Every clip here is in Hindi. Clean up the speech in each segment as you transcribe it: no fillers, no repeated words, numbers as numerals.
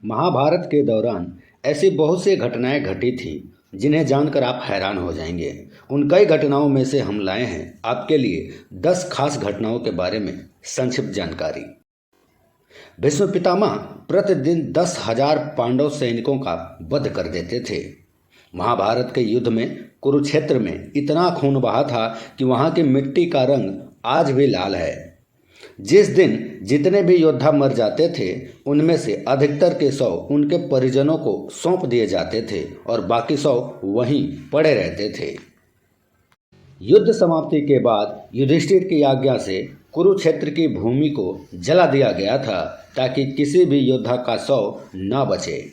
महाभारत के दौरान ऐसी बहुत सी घटनाएं घटी थी जिन्हें जानकर आप हैरान हो जाएंगे। उन कई घटनाओं में से हम लाए हैं आपके लिए 10 खास घटनाओं के बारे में संक्षिप्त जानकारी। भीष्म पितामह प्रतिदिन 10,000 पांडव सैनिकों का वध कर देते थे। महाभारत के युद्ध में कुरुक्षेत्र में इतना खून बहा था कि वहां की मिट्टी का रंग आज भी लाल है। जिस दिन जितने भी योद्धा मर जाते थे उनमें से अधिकतर के 100 उनके परिजनों को सौंप दिए जाते थे और बाकी 100 वहीं पड़े रहते थे। युद्ध समाप्ति के बाद युधिष्ठिर की आज्ञा से कुरुक्षेत्र की भूमि को जला दिया गया था ताकि किसी भी योद्धा का शव न बचे।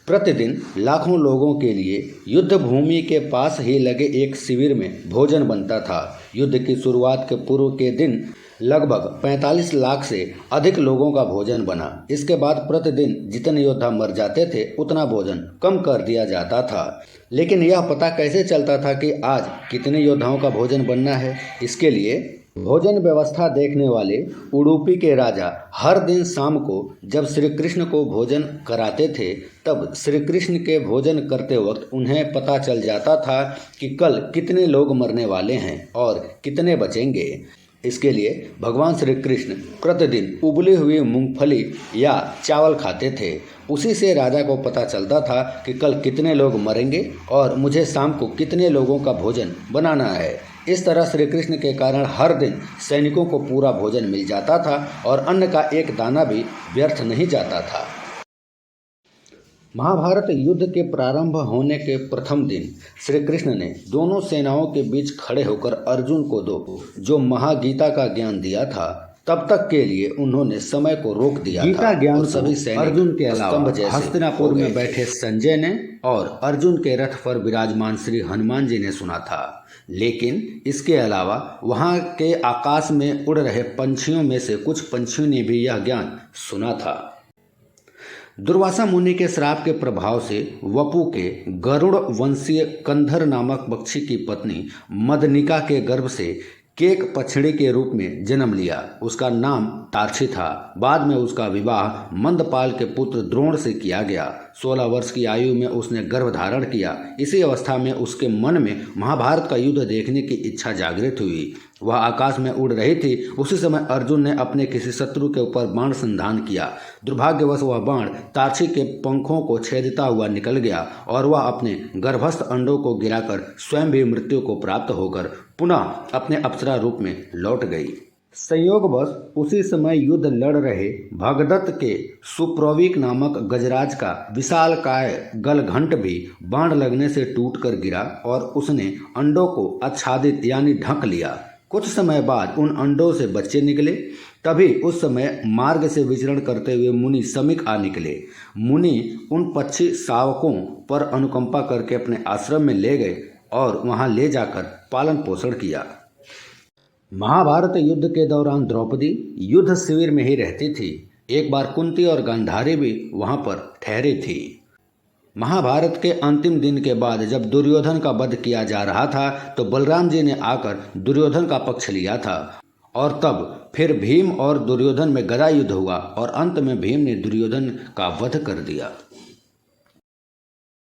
प्रतिदिन लाखों लोगों के लिए युद्ध भूमि के पास ही लगे एक शिविर में भोजन बनता था। युद्ध की शुरुआत के पूर्व के दिन लगभग 45 लाख से अधिक लोगों का भोजन बना। इसके बाद प्रतिदिन जितने योद्धा मर जाते थे उतना भोजन कम कर दिया जाता था। लेकिन यह पता कैसे चलता था कि आज कितने योद्धाओं का भोजन बनना है? इसके लिए भोजन व्यवस्था देखने वाले उडुपी के राजा हर दिन शाम को जब श्री कृष्ण को भोजन कराते थे तब श्री कृष्ण के भोजन करते वक्त उन्हें पता चल जाता था कि कल कितने लोग मरने वाले हैं और कितने बचेंगे। इसके लिए भगवान श्री कृष्ण प्रतिदिन उबली हुई मूंगफली या चावल खाते थे। उसी से राजा को पता चलता था कि कल कितने लोग मरेंगे और मुझे शाम को कितने लोगों का भोजन बनाना है। इस तरह श्री कृष्ण के कारण हर दिन सैनिकों को पूरा भोजन मिल जाता था और अन्न का एक दाना भी व्यर्थ नहीं जाता था। महाभारत युद्ध के प्रारंभ होने के प्रथम दिन श्री कृष्ण ने दोनों सेनाओं के बीच खड़े होकर अर्जुन को जो महागीता का ज्ञान दिया था तब तक के लिए उन्होंने समय को रोक दिया गीता था। ज्ञान और सभी सैनिक अर्जुन के अलावा हस्तिनापुर में बैठे संजय ने और अर्जुन के रथ पर विराजमान श्री हनुमान जी ने सुना था। लेकिन इसके अलावा वहां के आकाश में उड़ रहे पंछियों में से कुछ पंछियों ने भी यह ज्ञान सुना था। दुर्वासा मुनि के श्राप के प्रभाव से वपु के गरुड़ वंशीय कंधर नामक पक्षी की पत्नी मदनिका के गर्भ से केक पछड़ी के रूप में जन्म लिया। उसका नाम तार्क्षी था। बाद में उसका विवाह मंदपाल के पुत्र द्रोण से किया गया। 16 वर्ष की आयु में उसने गर्भ धारण किया। इसी अवस्था में उसके मन में महाभारत का युद्ध देखने की इच्छा जागृत हुई। वह आकाश में उड़ रही थी। उसी समय अर्जुन ने अपने किसी शत्रु के ऊपर बाण संधान किया। दुर्भाग्यवश वह बाण तार्क्षी के पंखों को छेदता हुआ निकल गया और वह अपने गर्भस्थ अंडों को गिराकर स्वयं भी मृत्यु को प्राप्त होकर पुनः अपने अप्सरा रूप में लौट गई। संयोगवश उसी समय युद्ध लड़ रहे भगदत्त के सुप्रवीक नामक गजराज का विशालकाय गलघंट भी बाण लगने से टूटकर गिरा और उसने अंडों को आच्छादित यानी ढक लिया। कुछ समय बाद उन अंडों से बच्चे निकले। तभी उस समय मार्ग से विचरण करते हुए मुनि समीक आ निकले। मुनि उन पक्षी शावकों पर अनुकंपा करके अपने आश्रम में ले गए और वहां ले जाकर पालन पोषण किया। महाभारत युद्ध के दौरान द्रौपदी युद्ध शिविर में ही रहती थी। एक बार कुंती और गांधारी भी वहां पर ठहरी थी। महाभारत के अंतिम दिन के बाद जब दुर्योधन का वध किया जा रहा था तो बलराम जी ने आकर दुर्योधन का पक्ष लिया था और तब फिर भीम और दुर्योधन में गदा युद्ध हुआ और अंत में भीम ने दुर्योधन का वध कर दिया।